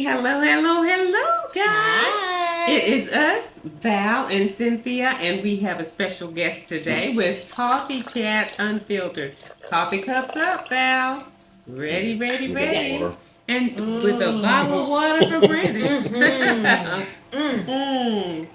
Hello, guys. It Hi. is us, Val and Cynthia, and we have a special guest today with Coffee Chats Unfiltered. Coffee cups up, Val. Ready, ready, We got ready. water. Yes. And with a Mm. bottle of water for Brandon. Mm-hmm. Mm. mm.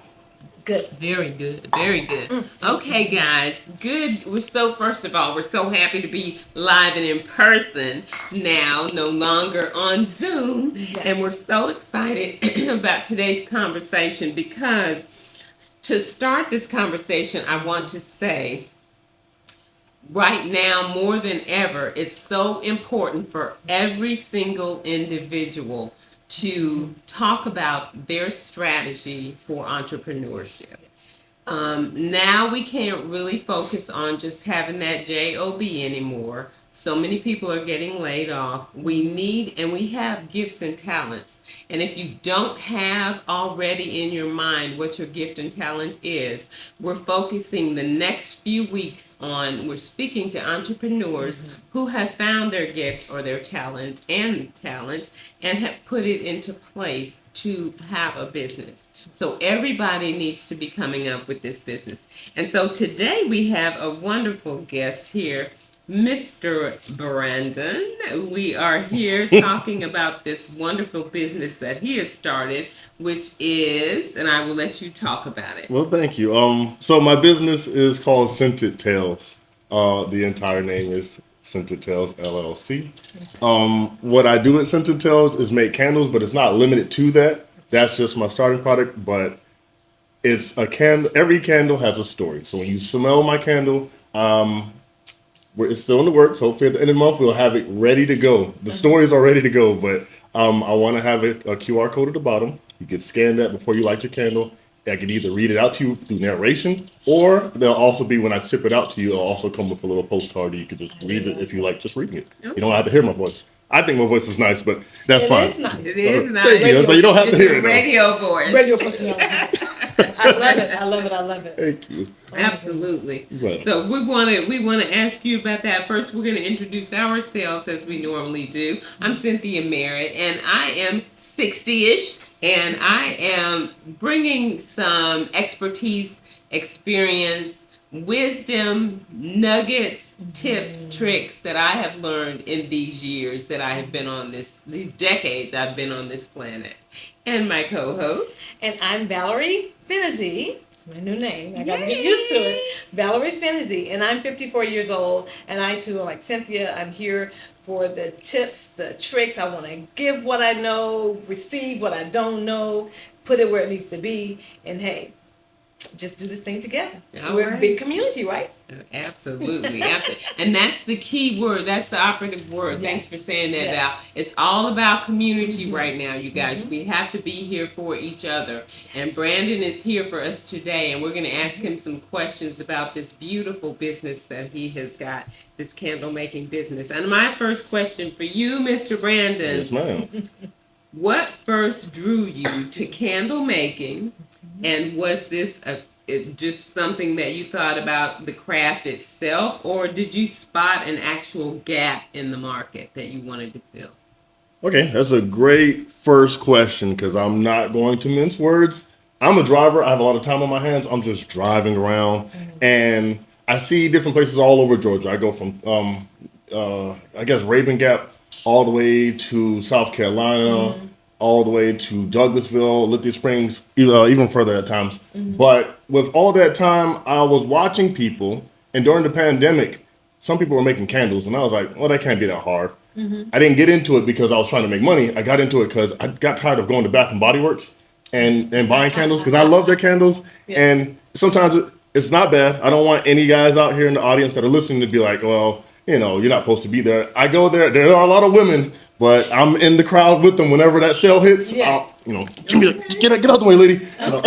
Good. Very good, very good. Mm. Okay, guys, good. First of all, we're so happy to be live and in person now, no longer on Zoom. And we're Yes. so excited about today's conversation because to start this conversation, I want to say right now more than ever, it's so important for every single individual to talk about their strategy for entrepreneurship. Yes. Now we can't really focus on just having that job anymore. So many people are getting laid off. We need and we have gifts and talents. And if you don't have already in your mind what your gift and talent is, we're focusing the next few weeks on, we're speaking to entrepreneurs who have found their gift or their talent and have put it into place to have a business. So everybody needs to be coming up with this business. And so today we have a wonderful guest here, Mr. Brandon. We are here talking about this wonderful business that he has started, which is, and I will let you talk about it. Well, thank you. So my business is called Scented Tales. The entire name is Scented Tales LLC. What I do at Scented Tales is make candles, but it's not limited to that. That's just my starting product. But it's a candle. Every candle has a story. So when you smell my candle, it's still in the works. Hopefully, at the end of the month, we'll have it ready to go. The stories are ready to go, but I want to have it a QR code at the bottom. You can scan that before you light your candle. I can either read it out to you through narration, or there'll also be when I ship it out to you. It'll also come with a little postcard that you can just read it if you like just reading it. You don't have to hear my voice. I think my voice is nice, but that's It fine. is nice. It is Thank you. nice. So you don't have to It's hear a it though. radio voice. Radio personality. I love it. I love it. I love it. Thank you. Absolutely. Well, So we want to ask you about that. First, we're going to introduce ourselves as we normally do. I'm Cynthia Merritt, and I am 60ish, and I am bringing some expertise, experience, wisdom, nuggets, tips, tricks that I have learned in these years that I have been on these decades I've been on this planet. And my co-host. And I'm Valerie Finney. It's my new name. I got to get used to it. Valerie Finney. And I'm 54 years old. And I, too, like Cynthia, I'm here for the tips, the tricks. I want to give what I know, receive what I don't know, put it where it needs to be. And hey, just do this thing together. All We're a right. big community, right? Absolutely, absolutely. And that's the key word. That's the operative word. Yes. Thanks for saying that, Yes. Val. It's all about community right now, you guys. We have to be here for each other. And Brandon is here for us today, and we're going to ask him some questions about this beautiful business that he has got, this candle making business. And my first question for you, Mr. Brandon, yes, ma'am. what first drew you to candle making, and was this just something that you thought about the craft itself, or did you spot an actual gap in the market that you wanted to fill? Okay, that's a great first question because I'm not going to mince words. I'm a driver. I have a lot of time on my hands. I'm just driving around, and I see different places all over Georgia. I go from, I guess, Raven Gap all the way to South Carolina, all the way to Douglasville, Lithia Springs, even further at times. But with all that time, I was watching people, and during the pandemic, some people were making candles, and I was like, well, that can't be that hard. I didn't get into it because I was trying to make money. I got into it because I got tired of going to Bath and Body Works and buying candles because I love their candles. Yeah. And sometimes it's not bad. I don't want any guys out here in the audience that are listening to be like, well, you're not supposed to be there. I go there. There are a lot of women, but I'm in the crowd with them whenever that sale hits. Yes. Get out the way, lady. Sounds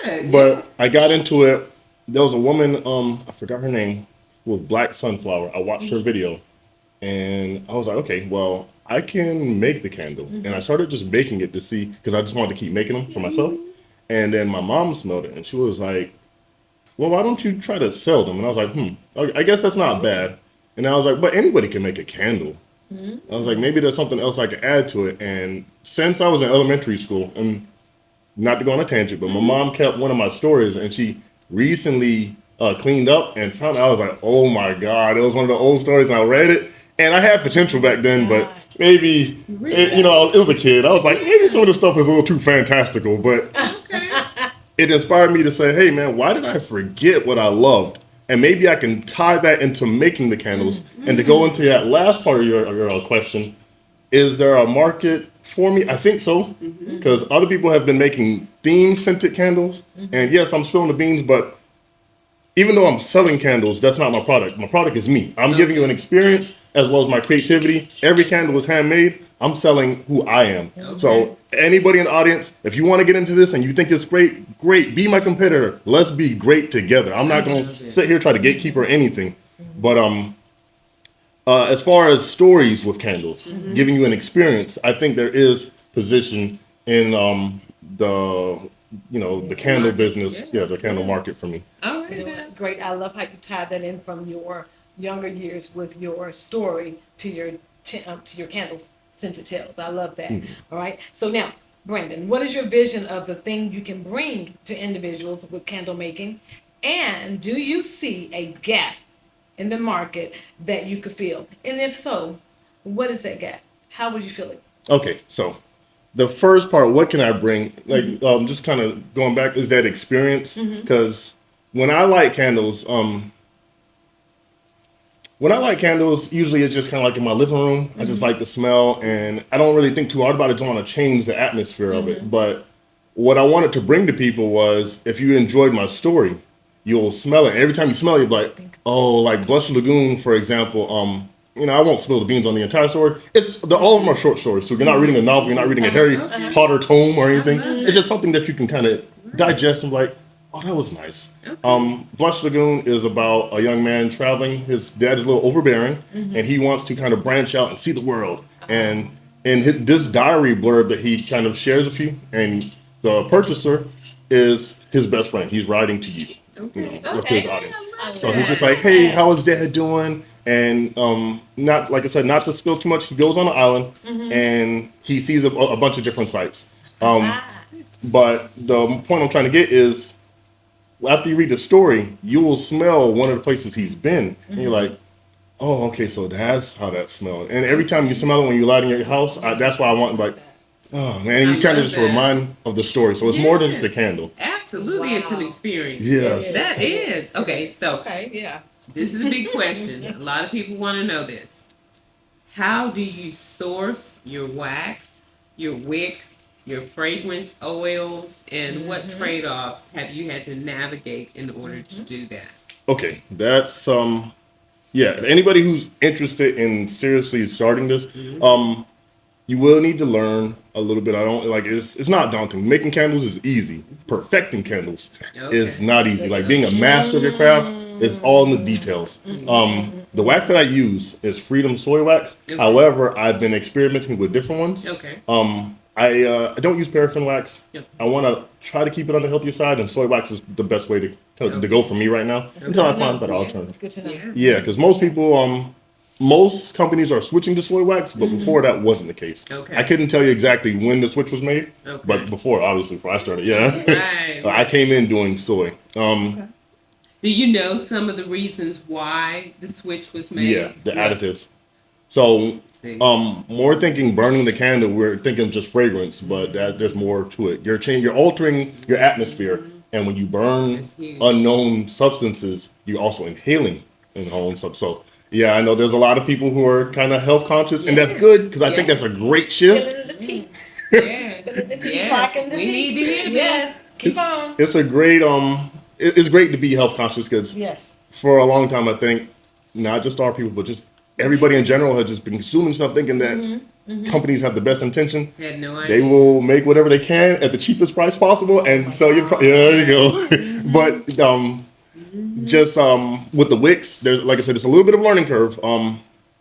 good. But I got into it. There was a woman, I forgot her name, with Black Sunflower. I watched her video. And I was like, okay, well, I can make the candle. And I started just baking it to see, because I just wanted to keep making them for myself. And then my mom smelled it, and she was like, well, why don't you try to sell them? And I was like, I guess that's not bad. And I was like, but anybody can make a candle. I was like, maybe there's something else I could add to it. And since I was in elementary school, and not to go on a tangent, but my mom kept one of my stories, and she recently cleaned up and found out. I was like, oh my god, it was one of the old stories, and I read it, and I had potential back then, but maybe it was a kid. I was like, maybe some of the stuff is a little too fantastical, but it inspired me to say, hey man, why did I forget what I loved? And maybe I can tie that into making the candles. And to go into that last part of your question, is there a market for me? I think so, because other people have been making theme scented candles. And yes, I'm spilling the beans, but even though I'm selling candles, that's not my product. My product is me. I'm giving you an experience as well as my creativity. Every candle is handmade. I'm selling who I am. Okay. So anybody in the audience, if you want to get into this and you think it's great, great. Be my competitor. Let's be great together. I'm not going to sit here try to gatekeep or anything. But as far as stories with candles, giving you an experience, I think there is position in the candle business, the candle market for me. All You know, right. great. I love how you tied that in from your younger years with your story to your candles scented tales. I love that. All right. So now, Brandon, what is your vision of the thing you can bring to individuals with candle making, and do you see a gap in the market that you could fill? And if so, what is that gap? How would you fill it? Okay, so the first part, what can I bring? Like, just kind of going back, is that experience? Because when I light candles, usually it's just kind of like in my living room. I just like the smell, and I don't really think too hard about it. I don't want to change the atmosphere of it. But what I wanted to bring to people was, if you enjoyed my story, you'll smell it. And every time you smell it, you'll be like, oh, like Blush Lagoon, for example. I won't spill the beans on the entire story. All of them are short stories, so you're not reading a novel, you're not reading a Harry Potter tome or anything. It's just something that you can kind of digest and be like, oh, that was nice. Blush Lagoon is about a young man traveling. His dad is a little overbearing, and he wants to kind of branch out and see the world. And in this diary blurb that he kind of shares with you, and the purchaser is his best friend. He's writing to you, to his audience. So he's just like, hey, how is dad doing? And not, like I said, not to spill too much, he goes on an island and he sees a bunch of different sights. But the point I'm trying to get is, after you read the story, you will smell one of the places he's been. And you're like, oh, okay, so that's how that smelled. And every time you smell it when you light in your house, that's why I want, like, oh man, you kind of just remind of the story. So it's more than just a candle. Absolutely, it's an experience. Yes. That is. Okay, so Okay, yeah. this is a big question. A lot of people want to know this. How do you source your wax, your wicks, your fragrance oils, and what trade-offs have you had to navigate in order to do that? Okay, that's anybody who's interested in seriously starting this, you will need to learn a little bit. I don't like it's not daunting. Making candles is easy. Perfecting candles is not easy. Like being a master of your craft is all in the details. The wax that I use is Freedom Soy Wax. Okay. However, I've been experimenting with different ones. Okay. I don't use paraffin wax. Yep. I want to try to keep it on the healthier side, and soy wax is the best way to go for me right now until I find a better alternative. Good to know. Yeah. Yeah, because most companies are switching to soy wax, but before that wasn't the case. Okay. I couldn't tell you exactly when the switch was made, Okay. but before I started, yeah. Right. I came in doing soy. Do you know some of the reasons why the switch was made? Yeah, the additives. So, more thinking burning the candle, we're thinking just fragrance, but there's more to it. You're altering your atmosphere, and when you burn That's huge. unknown substances, you're also inhaling unknown substances. So, yeah, I know there's a lot of people who are kind of health conscious, and that's good because I think that's a great shift. Spilling the tea. Yeah. Spilling the tea. Yes. Blocking the We tea. need to hear this. Yes. Keep on. It's a great it's great to be health conscious because Yes. for a long time I think not just our people but just everybody in general has just been consuming stuff thinking that companies have the best intention. Had no idea. They will make whatever they can at the cheapest price possible and sell you. Yeah, there you go. But just with the wicks, there's like I said, it's a little bit of a learning curve.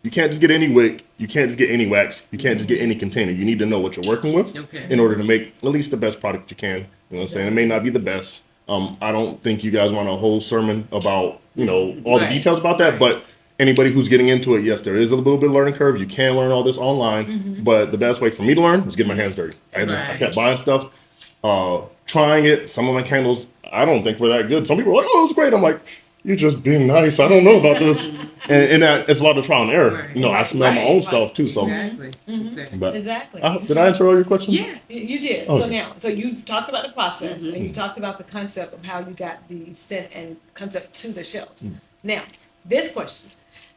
You can't just get any wick. You can't just get any wax. You can't just get any container. You need to know what you're working with in order to make at least the best product you can. You know what I'm saying? It may not be the best. I don't think you guys want a whole sermon about all the Right. details about that, but anybody who's getting into it, yes, there is a little bit of learning curve. You can learn all this online, but the best way for me to learn was getting my hands dirty. I kept buying stuff, trying it. Some of my candles, I don't think were that good. Some people are like, oh, it's great. I'm like, you're just being nice. I don't know about this. And that, it's a lot of trial and error. Right. You know, I smell my own stuff too. So, Exactly. Exactly. but Exactly. did I answer all your questions? Yeah. You did. Okay. So you've talked about the process and you talked about the concept of how you got the scent and concept to the shelves. Now, this question,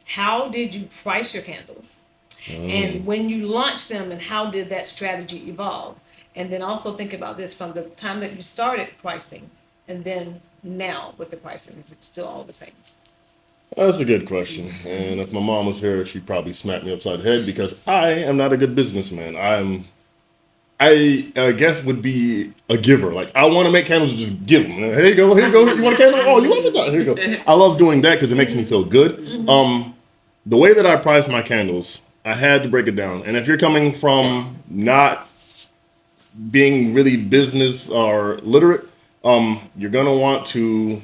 how did you price your candles? And when you launched them, and how did that strategy evolve? And then also think about this from the time that you started pricing and then now with the pricing, is it still all the same? That's a good question. And if my mom was here, she'd probably smack me upside the head because I am not a good businessman. I guess would be a giver. Like, I want to make candles and just give them. Here you go, here you go. You want a candle? Oh, you love it? Here you go. I love doing that because it makes me feel good. The way that I price my candles, I had to break it down. And if you're coming from not being really business or literate, you're gonna want to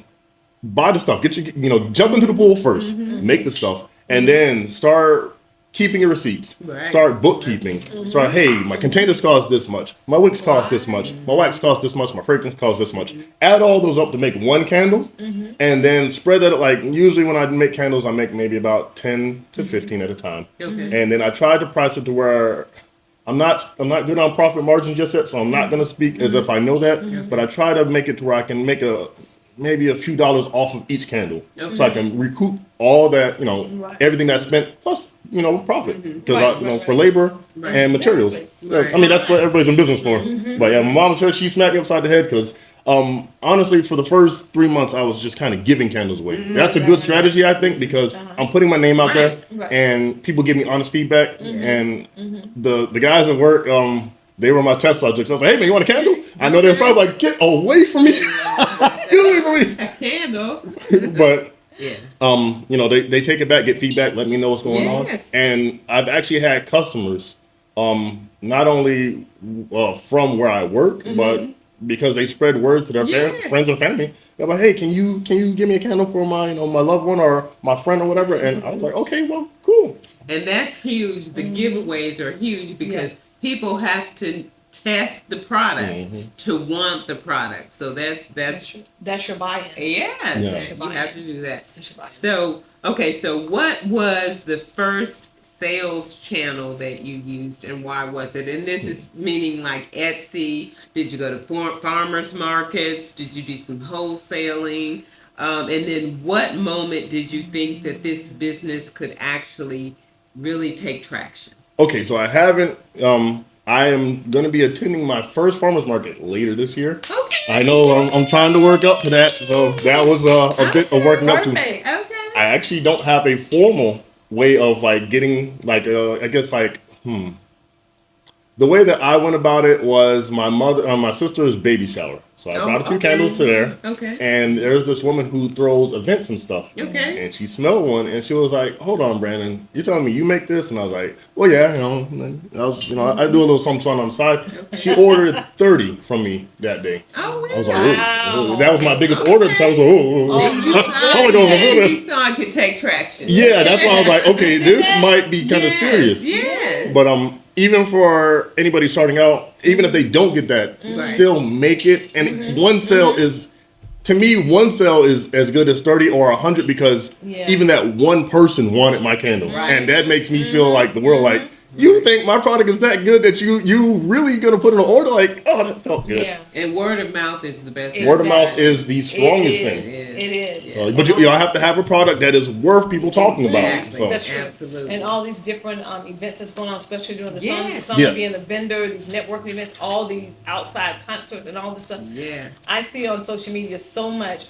buy the stuff. Jump into the pool first, make the stuff, and then start keeping your receipts. Right. Start bookkeeping. Start, hey, my containers cost this much, my wicks cost this much, my wax cost this much, my fragrance cost this much. Add all those up to make one candle, and then spread that. Like, usually when I make candles, I make maybe about 10 to 15 at a time, and then I try to price it to where I'm not good on profit margin just yet, so I'm not going to speak as if I know that, but I try to make it to where I can make maybe a few dollars off of each candle, so I can recoup all that, everything that's spent plus, profit, because for labor and materials. Right. I mean, that's what everybody's in business for. But yeah, my mom said she smacked me upside the head because, honestly, for the first 3 months, I was just kind of giving candles away. That's a good strategy, I think, because I'm putting my name out there, and people give me honest feedback. And the guys at work, they were my test subjects. I was like, hey man, you want a candle? I know they're probably like, get away from me. Get away from me. A candle. But Yeah. They take it back, get feedback, let me know what's going on. And I've actually had customers, not only from where I work, but because they spread word to their friends and family. They're like, hey, can you give me a candle for my my loved one or my friend or whatever? And I was like, okay, well, cool. And that's huge. The giveaways are huge because people have to test the product to want the product. So that's your buy-in. Yes, you have to do that. So what was the first sales channel that you used and why was it? And this is meaning like Etsy. Did you go to farmers markets? Did you do some wholesaling? And then what moment did you think that this business could actually really take traction? Okay, so I haven't. I am going to be attending my first farmers market later this year. Okay. I know I'm trying to work up to that, so that was a bit of working up to. Okay. I actually don't have a formal way of like getting I guess the way that I went about it was my sister's baby shower. So I brought a few candles to there. Okay. And there's this woman who throws events and stuff. Okay. And she smelled one and she was like, hold on, Brandon, you're telling me you make this? And I was like, well, yeah, I do a little something on the side. Okay. She ordered 30 from me that day. Oh, wow. I was like, oh, that was my biggest order at the time. I was like, you thought I could take traction. Yeah, that's why I was like, okay, this might be kind of serious. Yes. But even for anybody starting out, even if they don't get that, still make it. And one sale is, to me, one sale is as good as 30 or 100 because even that one person wanted my candle. Right. And that makes me feel like the world, like, you think my product is that good that you really gonna put in an order? Like, oh, that felt good. Yeah. And word of mouth is the best. Word of mouth is the strongest thing. It is. So, but you have to have a product that is worth people talking about. So. That's true. Absolutely. And all these different events that's going on, especially during the summer, being a vendor, these networking events, all these outside concerts and all this stuff. Yeah. I see on social media so much.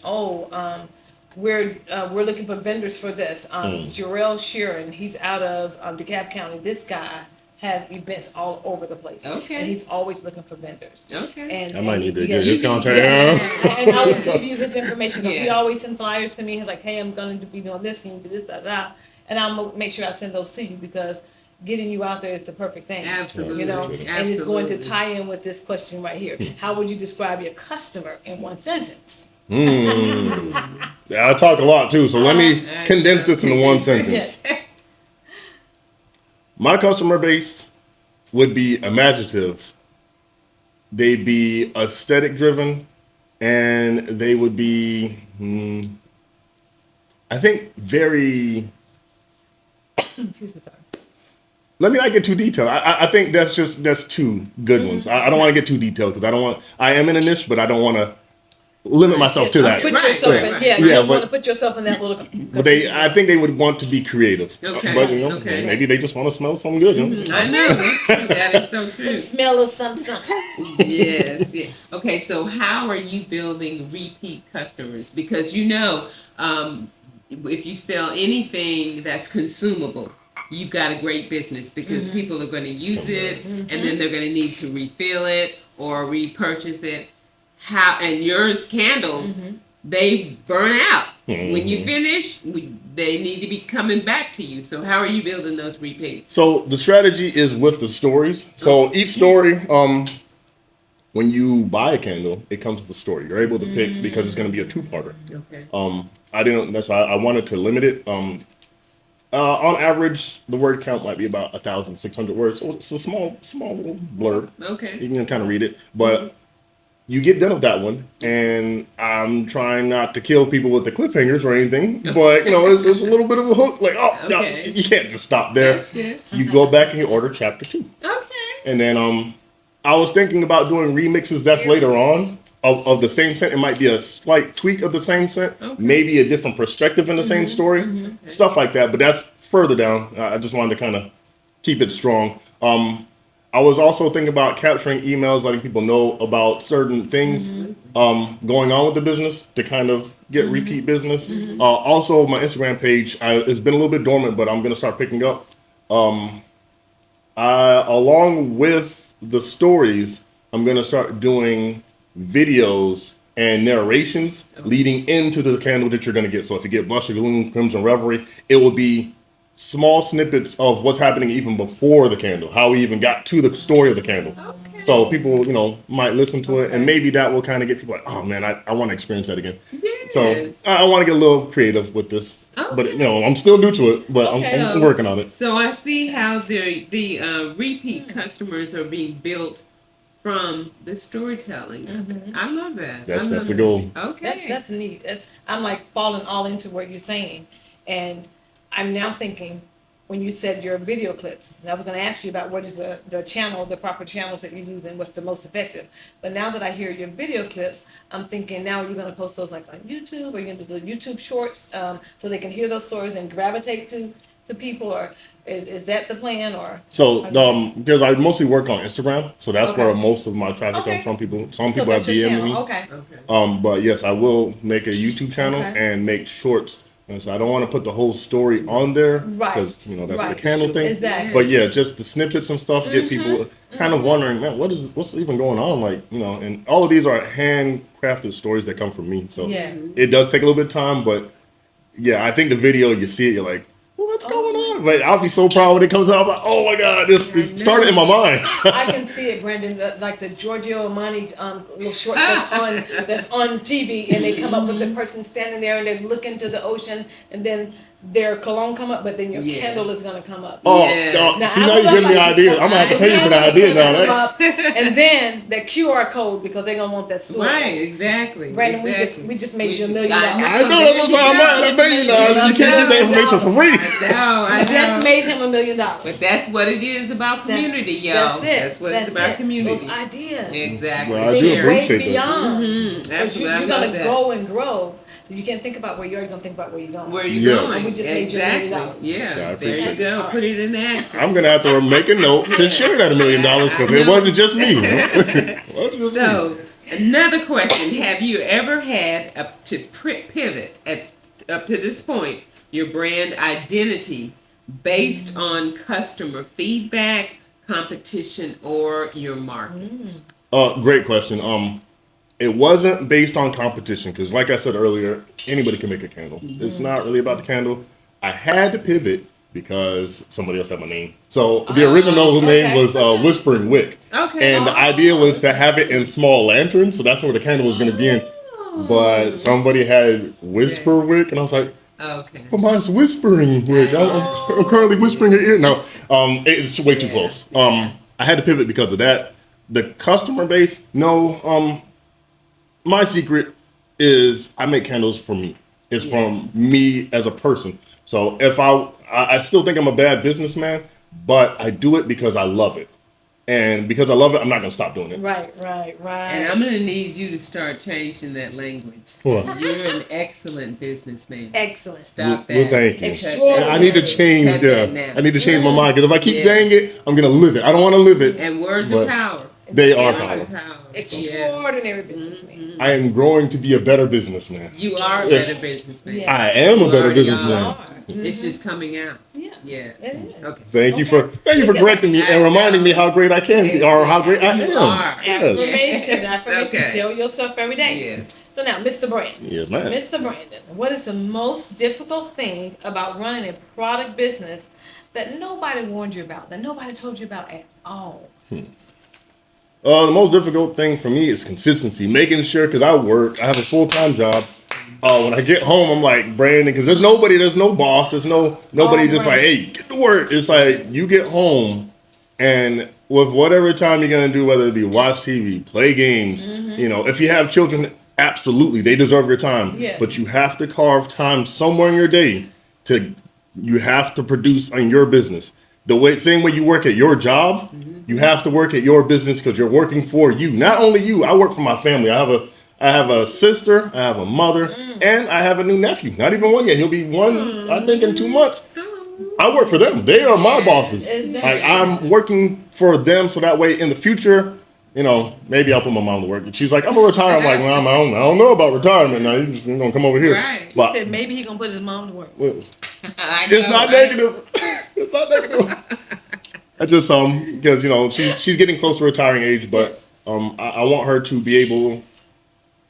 We're looking for vendors for this. Jarrell Sheeran, he's out of DeKalb County. This guy has events all over the place. Okay. And he's always looking for vendors. Okay. And I might need to get his contact. And I will give you his information because he always sends flyers to me. He's like, hey, I'm going to be doing this. Can you do this, da, da. And I'm going to make sure I send those to you because getting you out there is the perfect thing. Absolutely. And it's going to tie in with this question right here. How would you describe your customer in one sentence? I talk a lot too, so let me condense this into one sentence. My customer base would be imaginative. They'd be aesthetic driven, and they would be, I think, very. Excuse me, sorry. Let me not get too detailed. I think that's two good ones. I don't want to get too detailed because I am in a niche, but I don't want to limit myself to that. Put yourself in, right. you don't want to put yourself in that little. But I think they would want to be creative. Okay. But Okay. maybe they just want to smell something good. I know. That's true. That is so true. Smell of something. Yes. Yeah. Okay. So how are you building repeat customers? Because if you sell anything that's consumable, you've got a great business because people are going to use it and then they're going to need to refill it or repurchase it. And yours candles, they burn out. When you finish, they need to be coming back to you. So how are you building those repeats? So the strategy is with the stories. So each story, when you buy a candle, it comes with a story. You're able to pick because it's going to be a two-parter. Okay. That's why I wanted to limit it. On average, the word count might be about 1,600 words. So it's a small little blurb. Okay. You can kind of read it, but you get done with that one, and I'm trying not to kill people with the cliffhangers or anything, but it's a little bit of a hook. Like, no, you can't just stop there. Yes. You go back and you order chapter 2. Okay. And then I was thinking about doing remixes. That's later on of the same scent. It might be a slight tweak of the same scent, maybe a different perspective in the same story, stuff like that. But that's further down. I just wanted to kind of keep it strong. I was also thinking about capturing emails, letting people know about certain things going on with the business to kind of get repeat business. Also, my Instagram page has been a little bit dormant, but I'm going to start picking up. Along with the stories, I'm going to start doing videos and narrations leading into the candle that you're going to get. So if you get Blush, Gloom, Crimson Reverie, it will be small snippets of what's happening even before the candle, how we even got to the story of the candle. Okay. So people, might listen to it, and maybe that will kind of get people like, oh man, I want to experience that again. Yes. So I want to get a little creative with this. Okay. But I'm still new to it, but I'm working on it. So I see how the repeat customers are being built from the storytelling. I love that. That's the goal. Okay. That's neat. I'm like falling all into what you're saying, and I'm now thinking when you said your video clips. And I was going to ask you about what is the channel, the proper channels that you use, and what's the most effective. But now that I hear your video clips, I'm thinking now you're going to post those like on YouTube, or you're going to do the YouTube shorts so they can hear those stories and gravitate to people, or is that the plan? Or so because I mostly work on Instagram, so that's where most of my traffic comes from. Some people have DM'd me. Okay. But yes, I will make a YouTube channel and make shorts. And so I don't want to put the whole story on there because that's the candle thing. Exactly. But yeah, just the snippets and stuff get people kind of wondering, man, what's even going on? Like, and all of these are handcrafted stories that come from me. So it does take a little bit of time, but yeah, I think the video, you see it, you're like, what's going on? But I'll be so proud when it comes out. I'm like, oh my God, this started in my mind. I can see it, Brandon, like the Giorgio Armani little shorts that's on TV, and they come up with the person standing there and they look into the ocean, and then their cologne come up, but then your candle is going to come up. Oh, see, now you're giving me ideas. I'm going to have to pay you for that idea now. And then the QR code, because they're going to want that store. Right, exactly. Brandon, we just made you $1 million. I know, that's what I'm saying. That's amazing. You can't get that information for free. I just made him $1 million. But that's what it is about community, y'all. That's what it's about community. Those ideas. Exactly. Well, I do appreciate beyond. That's you're going to go and grow. You can't think about where you are, you're going to think about where you're going. Where you're going. And we just made you $1 million. Yeah, there you go. Put it in action. I'm going to have to make a note to share that $1 million because it wasn't just me. So, another question. Have you ever had to pivot up to this point your brand identity based on customer feedback, competition, or your market? Great question. It wasn't based on competition because, like I said earlier, anybody can make a candle. It's not really about the candle. I had to pivot because somebody else had my name. So the original name was Whispering Wick. Okay. And the idea was to have it in small lanterns. So that's where the candle was going to be in. but somebody had whisper wick, and I was like, Okay. but mine's whispering wick. I'm currently whispering in your ear. No, it's way too close. I had to pivot because of that. The customer base, no. My secret is I make candles for me. It's from me as a person. So if I still think I'm a bad businessman, but I do it because I love it. And because I love it, I'm not going to stop doing it. Right. And I'm gonna need you to start changing that language. What? You're an excellent businessman. Excellent. Stop that. Well, thank you. Extraordinary. I need to change. Cut that now. I need to change my mind because if I keep saying it, I'm going to live it. I don't want to live it. And words But are power. They are Words are powerful. power. Extraordinary businessman. I am growing to be a better businessman. You are a better businessman. Yeah. I am a You better already businessman. are. It's just coming out. Yeah. Yeah. It is. Okay. Thank you for correcting me and reminding me how great I can be or how great I You am. are. Yes. Affirmation. Okay. Tell yourself every day. Yes. So now, Mr. Brandon. Yes, man. Mr. Brandon, what is the most difficult thing about running a product business that nobody warned you about, that nobody told you about at all? The most difficult thing for me is consistency, making sure, because I work, I have a full-time job. When I get home, I'm like, Brandon, because there's no boss, there's nobody just like, hey, get to work. It's like, you get home, and with whatever time you're going to do, whether it be watch TV, play games, if you have children, absolutely, they deserve your time. Yeah. But you have to carve time somewhere in your day you have to produce on your business. Same way you work at your job, you have to work at your business because you're working for you. Not only you, I work for my family. I have a sister, I have a mother, and I have a new nephew. Not even one yet. He'll be one, I think, in 2 months. I work for them. They are my bosses. Exactly. Like, I'm working for them so that way in the future, maybe I'll put my mom to work. She's like, I'm gonna retire. I'm like, well, I don't know about retirement now. You're gonna come over here. Right. But He said maybe he's going to put his mom to work. it's not negative. It's not negative. I just because she's getting close to retiring age, but I want her to be able.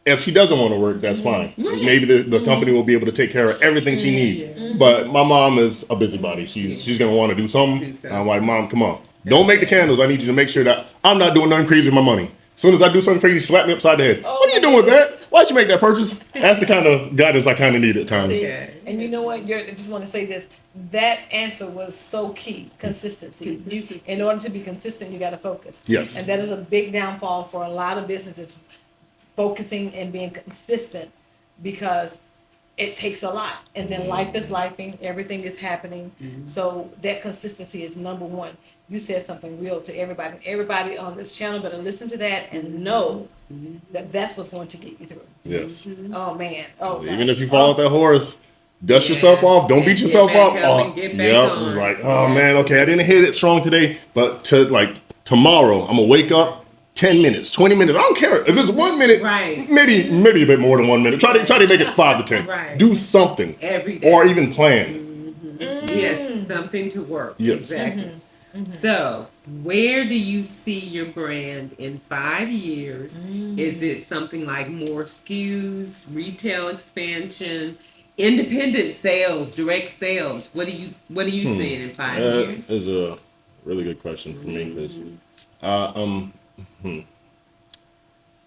If she doesn't want to work, that's fine. Maybe the company will be able to take care of everything she needs. But my mom is a busybody. She's gonna want to do something. I'm like, Mom, come on, don't make the candles. I need you to make sure that I'm not doing nothing crazy with my money. As soon as I do something crazy, slap me upside the head. What are you doing with that? Why'd you make that purchase? That's the kind of guidance I kind of need at times. See, and you know what? I just want to say this. That answer was so key. Consistency. In order to be consistent, you got to focus. Yes. And that is a big downfall for a lot of businesses, focusing and being consistent, because it takes a lot. And then life is lifing. Everything is happening. So that consistency is number one. You said something real to everybody. Everybody on this channel better listen to that and know that that's what's going to get you through. Yes. Oh, man. Oh, Even gosh. if you fall off that horse, dust yourself off. Don't beat yourself back up. up and get back on. Like, oh man, okay, I didn't hit it strong today, but tomorrow, I'm gonna wake up 10 minutes, 20 minutes. I don't care if it's 1 minute. Right. Maybe a bit more than 1 minute. Try to make it 5 to 10. Right. Do something Every day. or even plan. Yes, something to work. Yes. Exactly. So, where do you see your brand in 5 years? Is it something like more SKUs, retail expansion, independent sales, direct sales? What are you seeing in 5 years? That is a really good question for me because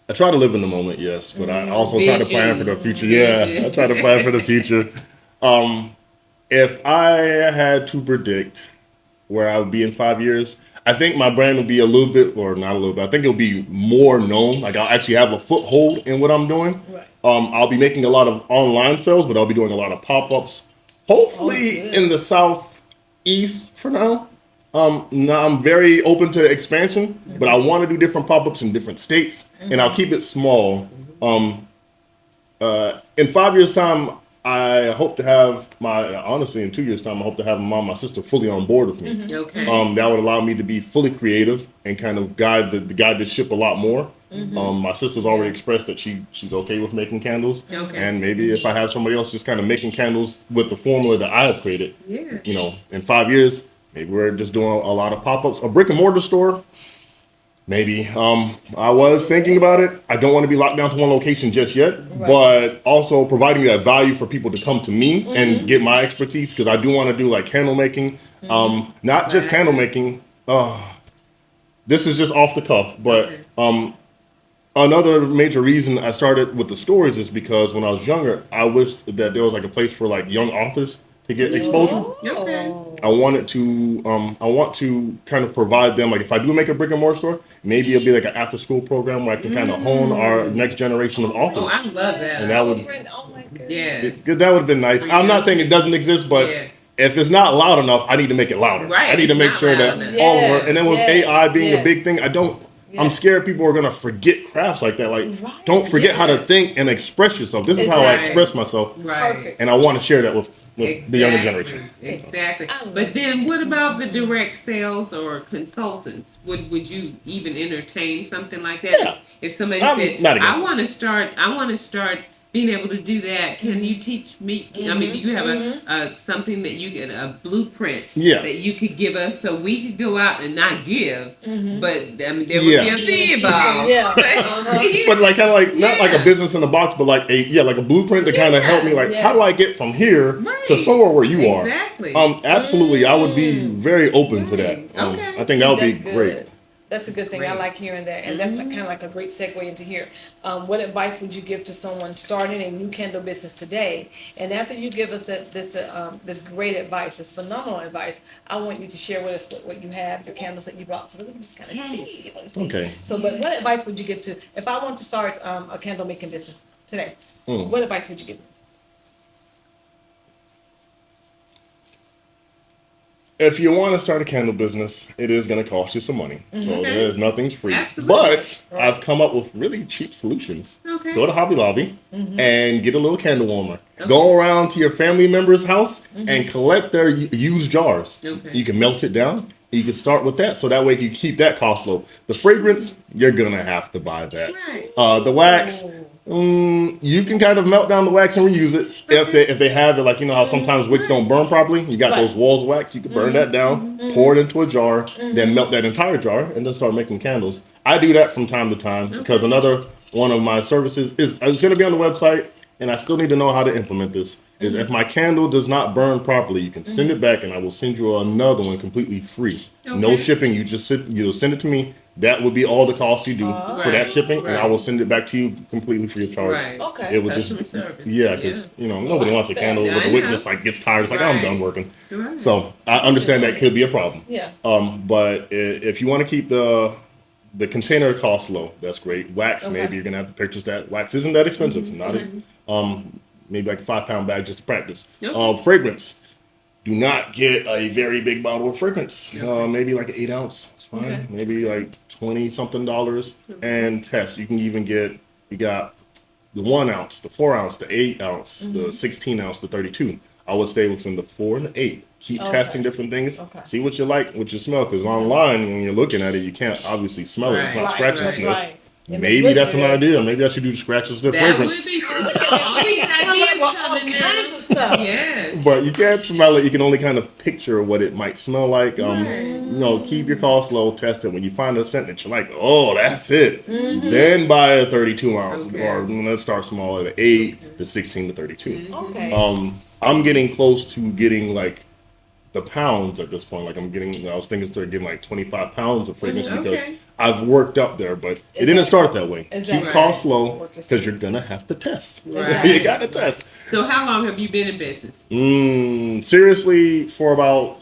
I try to live in the moment, yes, but I also try to plan for the future. Yeah, I try to plan for the future. If I had to predict where I would be in 5 years, I think my brand will be a little bit, or not a little bit, I think it'll be more known. Like, I'll actually have a foothold in what I'm doing. Right. I'll be making a lot of online sales, but I'll be doing a lot of pop-ups, hopefully in the southeast for now. Now I'm very open to expansion, but I want to do different pop-ups in different states, and I'll keep it small. In 5 years' time, I hope to have honestly, in 2 years' time, I hope to have my mom, my sister fully on board with me. Okay. That would allow me to be fully creative and kind of guide the ship a lot more. My sister's already expressed that she's okay with making candles. Okay. And maybe if I have somebody else just kind of making candles with the formula that I have created, in 5 years, maybe we're just doing a lot of pop-ups. A brick and mortar store, maybe. I was thinking about it. I don't want to be locked down to one location just yet, but also providing that value for people to come to me and get my expertise, because I do want to do like candle making, not just candle making. This is just off the cuff, but Another major reason I started with the stories is because when I was younger, I wished that there was like a place for like young authors to get exposure. Okay. I wanted to, I want to kind of provide them, like if I do make a brick and mortar store, maybe it'll be like an after school program where I can kind of hone our next generation of Oh, authors. I love that. And that would, Oh my goodness. Yes. that would have been nice. I'm not saying it doesn't exist, but Yeah. if it's not loud enough, I need to make it louder. Right, I need to it's make not sure loud that enough. all of our, Yes, and then with yes, AI being a yes. big thing, I'm Yes. scared people are gonna forget crafts like that. Like, Right. don't forget how to Yes. think and express yourself. This is how I Exactly. express myself, Right. Perfect. and I want to share that with the younger generation. Exactly. I love But then what about the direct sales or consultants? Would you even entertain something like that? Yeah. If somebody I'm said, not against I want to start being able to do that. Can you teach me? I mean, do you have a something that you get a blueprint Yeah. that you could give us so we could go out and not give, but I mean, there Yeah. would be a fee involved. Yeah. Uh-huh. But like kind of like not like a Yeah. business in a box, but like like a blueprint to kind of help me. Like, Yeah. how do I get from here Right. to somewhere where you are? Exactly. Absolutely, I would be very open to that. Right. Okay. I think that would be That's good. great. That's a good thing. I Great. like hearing that, and that's kind of like a great segue into here. What advice would you give to someone starting a new candle business today? And after you give us this great advice, this phenomenal advice, I want you to share with us what you have, your candles that you brought, so we can just kind of see. Okay. So, but what advice would you give to if I want to start a candle making business today? Mm. What advice would you give? If you want to start a candle business, it is going to cost you some money. So Okay. there's nothing's free. Absolutely. But I've come up with really cheap solutions. Okay. Go to Hobby Lobby and get a little candle warmer. Okay. Go around to your family member's house and collect their used jars. Okay. You can melt it down. You can start with that, so that way you keep that cost low. The fragrance, you're gonna have to buy that. Right. The wax, you can kind of melt down the wax and reuse it if they have it. Like, you know how sometimes wicks don't burn properly. You got Right. those walls of wax. You can burn that down, pour it into a jar, then melt that entire jar, and then start making candles. I do that from time to time because another one of my services is it's going to be on the website, and I still need to know how to implement this. Is if my candle does not burn properly, you can send it back, and I will send you another one completely free. No Okay. shipping. You'll send it to me. That would be all the cost you do for that Right, shipping, and I right. will send it back to you completely free of charge. Right. Okay. It would Customer just service. because nobody wants a candle Yeah, with I the wick know. just like gets tired. It's like I'm Right. done working. Right. So I understand that could be a problem. Yeah. But if you want to keep the container cost low, that's great. Wax, Okay. maybe you're gonna have to purchase that. Wax isn't that expensive. Not maybe like a 5-pound bag just to practice. Okay. Fragrance. Do not get a very big bottle of fragrance. Maybe like an 8-ounce. It's fine. Okay. Maybe like $20-something and test. You can even you got the 1-ounce, the 4-ounce, the 8-ounce, the 16-ounce, the 32. I would stay within the 4 and the 8. Keep Okay. testing different things. Okay. See what you like, what you smell. Because online, when you're looking at it, you can't obviously smell it. It's Right. not Right, scratch and right. sniff. Right. And Maybe look that's an good. idea. Maybe I should do scratches to That fragrance. would be all these ideas All coming kinds now. of stuff. Yes. But you can't smell it. You can only kind of picture what it might smell like. Keep your costs low. Test it. When you find a scent that you're like, oh, that's it. Then buy a 32-ounce, Okay. or let's start small at an 8, the 16 to 32. Okay. I'm getting close to getting like the pounds at this point. Like I was thinking start getting like 25 pounds of fragrance because Okay. I've worked up there, but it Exactly. didn't start that way. Exactly. Keep costs low Work yourself. because you're gonna have to test. Right. You gotta test. So how long have you been in business? Seriously, for about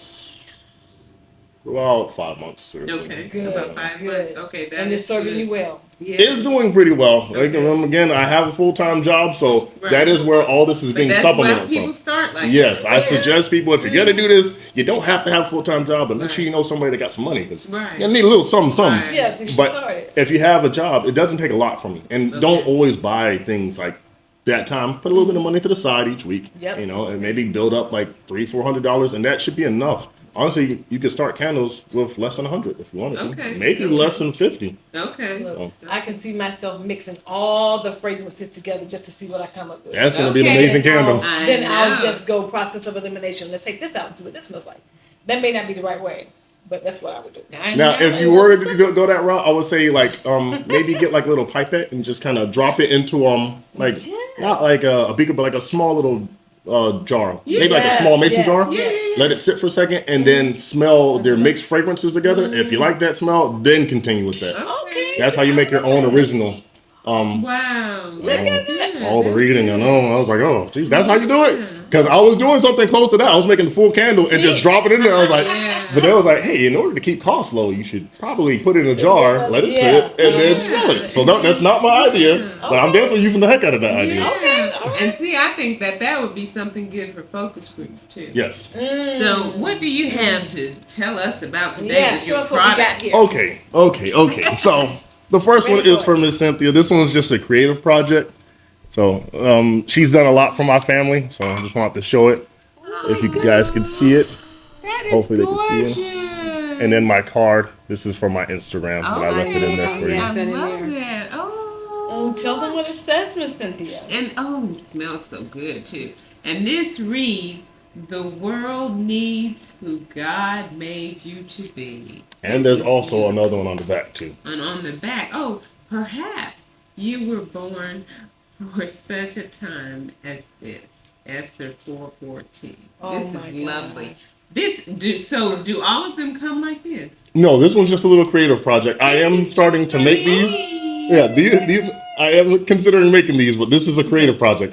5 months. Seriously. Okay. Good. About 5 Good. months. Okay. That And it's is serving good. you well. Yeah. It's doing pretty well. Like, Okay. again, I have a full-time job, so Right. that is where all this is But being that's why supplemented people from. start like Yes, that. I suggest people, if you're gonna do this, you don't have to have a full-time job, but make Right. sure you know somebody that got some money, because Right. you need a little something. Right. Yeah, to get But started. if you have a job, it doesn't take a lot from you, and Okay. don't always buy things like that time. Put a little bit of money to the side each week, Yep. and maybe build up like $300-400, and that should be enough. Honestly, you could start candles with less than 100 if you wanted Okay. to. Maybe Okay. less than 50. Okay. Look, I can see myself mixing all the fragrances together just to see what I come up with. That's gonna be an Okay. amazing candle. I Then I'll know. just go process of elimination. Let's take this out and see what this smells like. That may not be the right way, but that's what I would do. I Now, know. if you were to go that route, I would say like maybe get like a little pipette and just kind of drop it into like Yes. not like a beaker, but like a small little jar, maybe like a Yes, small mason yes, jar. yes. Let it sit for a second and then smell their mixed fragrances together. If you like that smell, then continue with that. Okay. That's how you make your own original Wow. Look at that. All the reading, I was like, oh, geez, that's how you do it? Because I was doing something close to that. I was making the full candle and just dropping it in there. I was like, but they was like, hey, in order to keep costs low, you should probably put it in a jar, let it sit, and then smell it. So that's not my idea, but I'm definitely using the heck out of that idea. Okay. All right. And see, I think that would be something good for focus groups too. Yes. So, what do you have to tell us about today Yeah, with show your us what we got product? here. Okay. So the first one is from Miss Cynthia. This one's just a creative project. So she's done a lot for my family. So I just wanted to show it. If you guys can see it. That is Hopefully they gorgeous. can see it. And then my card. This is for my Instagram, but I left it in there for you. I That in love there. that. Oh, tell them what it says, Miss Cynthia. And it smells so good too. And this reads, "The world needs who God made you to be." And there's also another one on the back too. And on the back, perhaps you were born for such a time as this. Esther 4:14. Oh This my is God. lovely. Do all of them come like this? No, this one's just a little creative project. I am starting to make these. Yeah, these I am considering making these, but this is a creative project.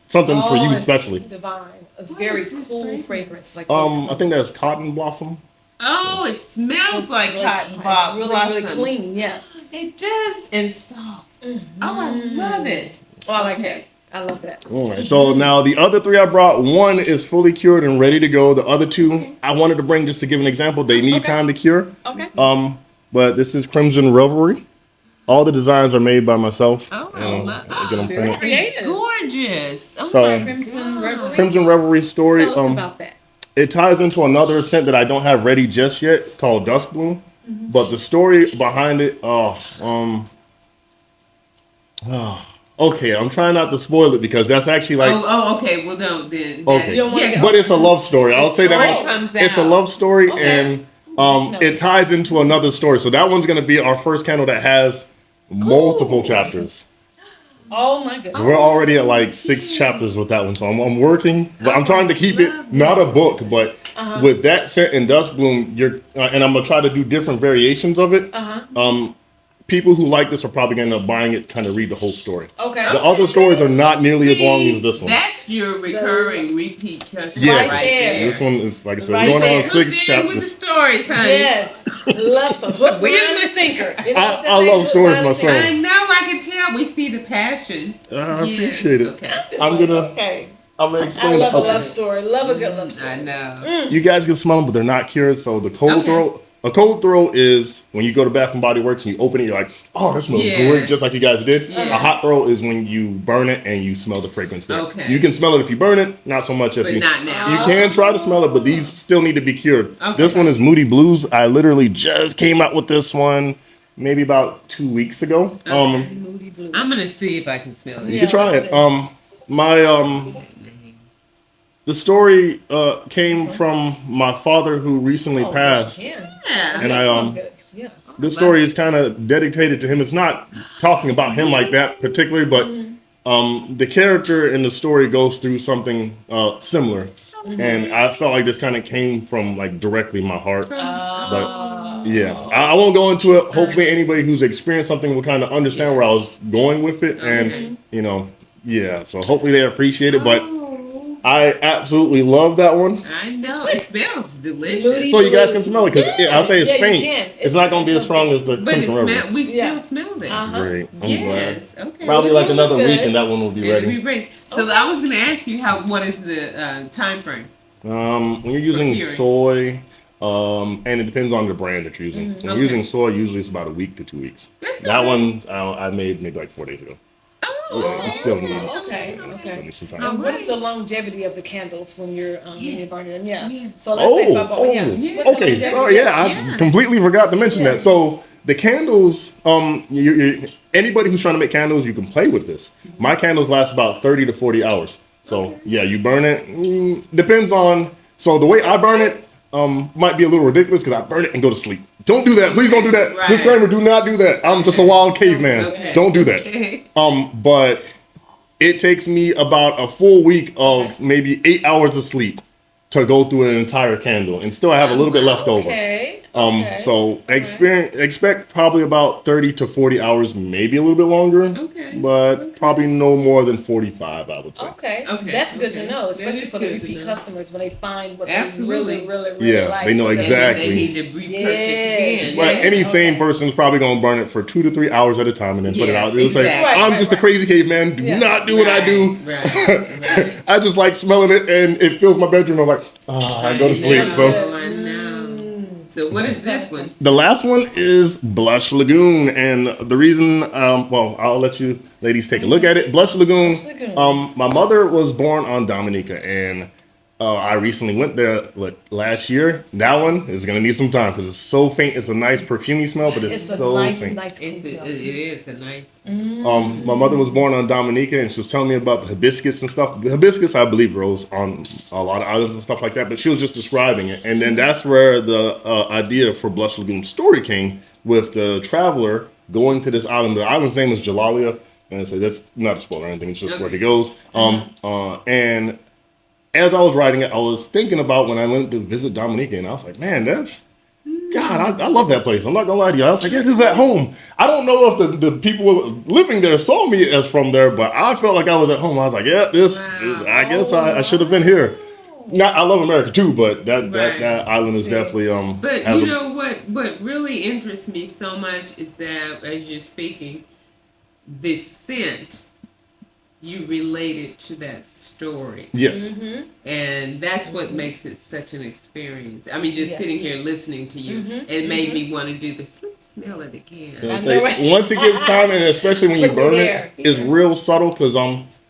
Something for you it's especially. divine. It's What very is this cool fragrance? fragrance. Like I think that's cotton blossom. Oh, it smells like cotton It's really, really blossom. clean. Yeah. It does, and soft. Oh, I love it. Oh, I like that. I love that. All right. So now the other three I brought, one is fully cured and ready to go. The other two I wanted to bring just to give an example. They need time to cure. Okay. But this is Crimson Revelry. All the designs are made by myself. Oh, I And love I get them Very printed. creative. It's gorgeous. Oh So- my Crimson God. Revelry. Crimson Revelry story. Tell us about that. It ties into another scent that I don't have ready just yet called Dusk Bloom. But the story behind it, okay, I'm trying not to spoil it because that's actually like, Okay. Well, don't then. Okay. You don't wanna get- but it's a love story. I'll say story that comes much. It's a out. love story, Okay. and it ties into another story. So that one's gonna be our first candle that has multiple chapters. Oh my goodness. We're already at like 6 chapters with that one, so I'm working, but I'm trying to keep it not a book, but with that scent and Dusk Bloom, and I'm gonna try to do different variations of it. People who like this are probably gonna end up buying it, kind of read the whole story. Okay. The other stories are not nearly as long as this one. That's your recurring repeat customer Yeah, right there. there. This one is like I said, Right going there. on 6 Hooked in with the chapters. stories, honey. Yes. Love some hook, Wait a line, and minute. sinker. You know, I that's love hook, stories line, and myself. sinker. I know. I can tell. We see the passion. I Yeah. appreciate it. Okay. I'm gonna Okay. I'm gonna I explain love it. a love story. Love a good love I story. know. You guys can smell them, but they're not cured. So the cold Okay. throw, a cold throw is when you go to Bath and Body Works and you open it, you're like, oh, that smells Yeah. great, just like you guys did. Yeah. A hot throw is when you burn it and you smell the fragrance there. Okay. You can smell it if you burn it, not so much if But you. not now. You can try to smell it, but these still need to be cured. Okay. This one is Moody Blues. I literally just came out with this one maybe about 2 weeks ago. Moody blue. I'm gonna see if I can smell it. You Yeah, can try let's it. see. The story came from my father who recently Oh, passed. yeah. Yeah. And That I smells good. Yeah. this story is kind of dedicated to him. It's not talking about him like that particularly, but the character in the story goes through something similar, and I felt like this kind of came from like directly my heart. But yeah, I won't go into it. Hopefully, anybody who's experienced something will kind of understand where I was going with it, and yeah. So hopefully they appreciate it. But I absolutely love that one. I know. It smells delicious. Moody So you guys can smell it because I'll say it's Yeah, you faint. can. It's not going to be as strong as the But it Crimson River. smell, we Yeah. still smelled it. Great. I'm glad. Yes. Okay. Probably like This is another week good. and that one will be It'll ready. be ready. So I was gonna ask you what is the time frame? When you're using Curing. soy, and it depends on the brand that you're using. When Okay. you're using soy, usually it's about a week to 2 weeks. That's That okay. one I made maybe like 4 days ago. Oh, Yeah, it's still new. Okay. Still Okay. need some time. And what is the longevity of the candles when you're burning them? Yeah. Yeah. So let's say if I bought, Oh, yeah. yeah. What's the okay. longevity? Sorry, yeah, I Yeah. completely forgot to mention Yeah. that. So the candles, anybody who's trying to make candles, you can play with this. My candles last about 30 to 40 hours. So yeah, you burn it. Depends on. So the way I burn it might be a little ridiculous because I burn it and go to sleep. Don't do that. Please don't do that. Right. Disclaimer: do not do that. I'm just a wild caveman. Okay. Don't do that. But it takes me about a full week of maybe 8 hours of sleep to go through an entire candle, and still I have a little bit left over. Okay. Okay. So expect probably about 30 to 40 hours, maybe a little bit longer, Okay. but probably no more than 45, I would say. Okay. Okay, That's good to okay. know, That especially is for the good to repeat know. customers when they find what Absolutely. they really Yeah, like. they know So that's- And then exactly. they need to repurchase Yes, again. But Yeah, any sane okay. person's probably gonna burn it for 2 to 3 hours at a time and then put it Yes, out. They'll say, exactly. "I'm Right, just a right. crazy caveman. Do Yeah. not do what I do. Right. I just like smelling it, and it fills my bedroom. I'm like, I go to sleep." know, So I know. So what is this one? the last one is Blush Lagoon, and the reason, well, I'll let you ladies take a look at it. Blush Lagoon. Blush Lagoon. My mother was born on Dominica, and I recently went there last year. That one is gonna need some time because it's so faint. It's a nice perfumey smell, but it's It's a so nice, faint. nice It smell. is a nice. My mother was born on Dominica, and she was telling me about the hibiscus and stuff. The hibiscus, I believe, grows on a lot of islands and stuff like that. But she was just describing it, and then that's where the idea for Blush Lagoon story came with the traveler going to this island. The island's name is Jalalia, and so that's not a spoiler or anything. It's just where he goes. And as I was writing it, I was thinking about when I went to visit Dominica, and I was like, man, God, I love that place. I'm not gonna lie to you. I was like, yeah, this is at home. I don't know if the people living there saw me as from there, but I felt like I was at home. I was like, yeah, Wow. I guess I should have been here. I love America too, but that Right. island is See. definitely But has you a- know what really interests me so much is that as you're speaking, the scent you related to that story. yes. And that's what makes it such an experience. I mean, just Yes. sitting here listening to you, it made me want to do this. Let me smell it again. And I say, know, right? once it gets time, and especially when you Put me burn there. it, it's real subtle because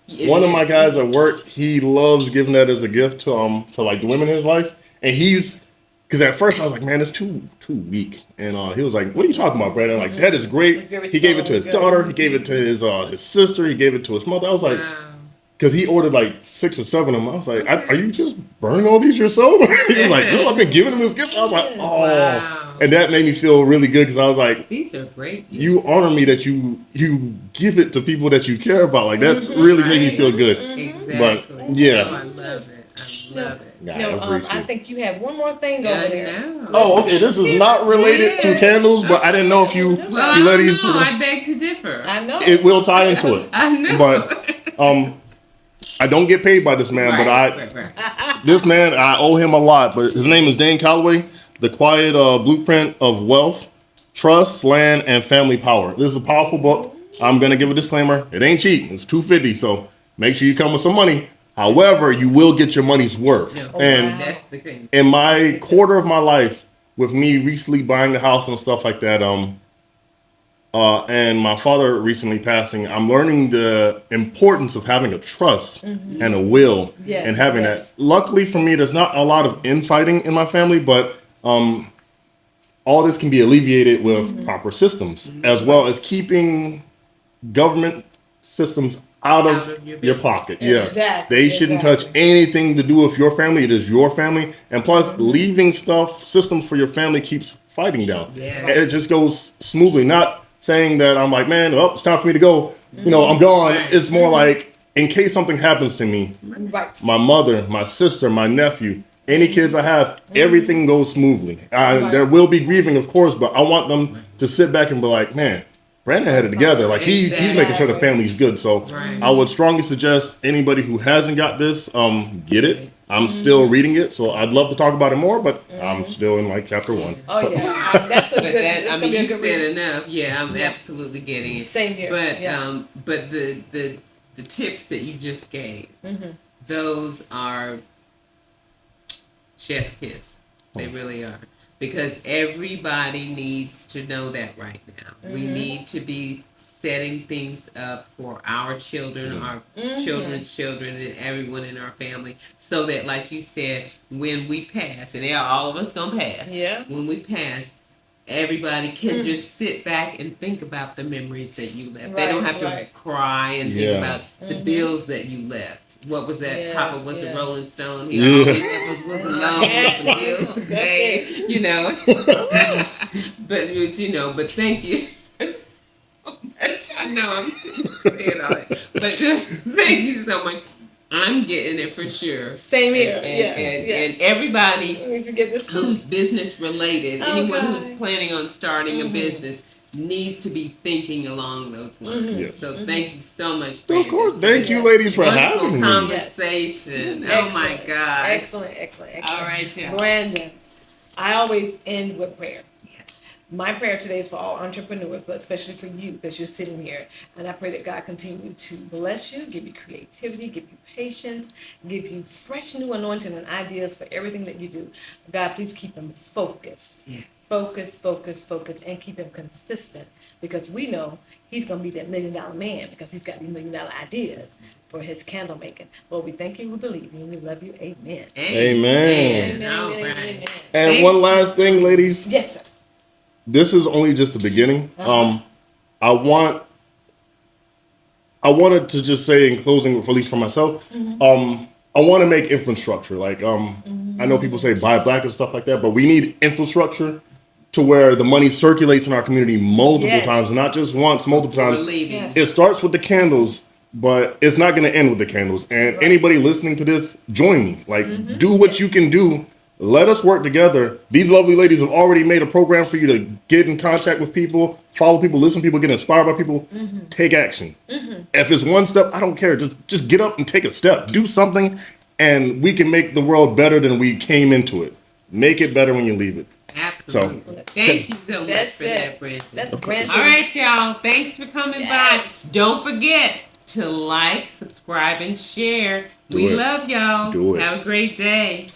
It one of my is. guys at work, he loves giving that as a gift to like the women in his life, and because at first I was like, man, it's too weak, and he was like, what are you talking about, Brandon? Like that is great. It's very He gave it to his subtle, daughter, he gave it to his sister, he gave it to his mother. I was like, Wow. because he ordered like 6 or 7 of them. I was like, are you just burning all these yourself? He was like, no, I've been giving him this gift. I was like, oh, Wow. and that made me feel really good because I was like, These are great. you honor me that you give it to people that you care about. Like that really made me feel good. Exactly. But, yeah. Oh, I love it. I love it. Yeah, No, I appreciate I it. think you had one more thing over I there. know. Oh, okay. This is not related to candles, but I didn't know if you Well, you I don't ladies. know. I beg to differ. I know. It will tie into it. I know. But I don't get paid by this man, but right. this man, I owe him a lot. But his name is Dane Calloway, The Quiet Blueprint of Wealth, Trust, Land, and Family Power. This is a powerful book. I'm gonna give a disclaimer. It ain't cheap. It's $250. So make sure you come with some money. However, you will get your money's worth. No, And that's the thing. in my quarter of my life, with me recently buying the house and stuff like that, and my father recently passing, I'm learning the importance of having a trust and a will, Yes, and having yes. that. Luckily for me, there's not a lot of infighting in my family, but all this can be alleviated with proper systems, as well as keeping government systems out of your business. pocket. Yeah, Exactly, they shouldn't touch exactly. anything to do with your family. It is your family, and plus, leaving systems for your family keeps fighting down. Yeah. It just goes smoothly. Not saying that I'm like, man, it's time for me to go. You know, I'm gone. Right. It's more like, in case something happens to me, Right. my mother, my sister, my nephew, any kids I have, everything goes smoothly. There will be grieving, of course, but I want them to sit back and be like, man, Brandon had it together. Like he's making sure the family's good. So Right. I would strongly suggest anybody who hasn't got this, get it. I'm still reading it, so I'd love to talk about it more, but I'm still in like chapter 1. Oh So- yeah, that's a But good. that, it's I gonna mean, be a you good said read. enough. Yeah, I'm Yeah. absolutely getting it. Same here. But yeah. but the tips that you just gave, those are chef's kiss. They really are. Because everybody needs to know that right now. We need to be setting things up for our children, our children's children, and everyone in our family, so that, like you said, when we pass, and all of us gonna pass. Yeah. When we pass, everybody can just sit back and think about the memories that you left. They don't Right, have to right. cry and Yeah. think about the bills that you left. What was that? Yes, Papa was yes. a Rolling Stone. Yeah. He always was alone with some bills to That's pay. it. You know. but thank you so much. I know I'm saying all that, but thank you so much. I'm getting it for sure. Same here. And everybody Needs to get this who's business related, Oh, anyone God. who's planning on starting a business needs to be thinking along those lines. Yes. So thank you so much, Of Brandon. course. Thank you, Yeah. ladies, for Wonderful having me. conversation. Oh my Excellent. gosh. Excellent. All right, y'all. Brandon, I always end with prayer. Yes. My prayer today is for all entrepreneurs, but especially for you because you're sitting here. And I pray that God continue to bless you, give you creativity, give you patience, give you fresh new anointing and ideas for everything that you do. God, please keep him focused. Yes. Focus, and keep him consistent because we know he's going to be that $1 million man because he's got these $1 million ideas for his candle making. Lord, we thank you, we believe you, and we love you. Amen. Amen. All right. And one last thing, ladies. Yes, sir. This is only just the beginning. I wanted to just say in closing, at least for myself, I want to make infrastructure. Like, I know people say buy black and stuff like that, but we need infrastructure to where the money circulates in our community multiple times, not just once, multiple times. Yes. It starts with the candles, but it's not going to end with the candles. And anybody listening to this, join me. Like, do what you can do. Let us work together. These lovely ladies have already made a program for you to get in contact with people, follow people, listen to people, get inspired by people. Take action. If it's one step, I don't care. Just get up and take a step. Do something, and we can make the world better than we came into it. Make it better when you leave it. Absolutely. So, thank you so much That's for it. that, Brandon. That's Brandon. All right, y'all. Thanks for coming Yes. by. Don't forget to like, subscribe, and share. Do We it. love y'all. Do it. Have a great day.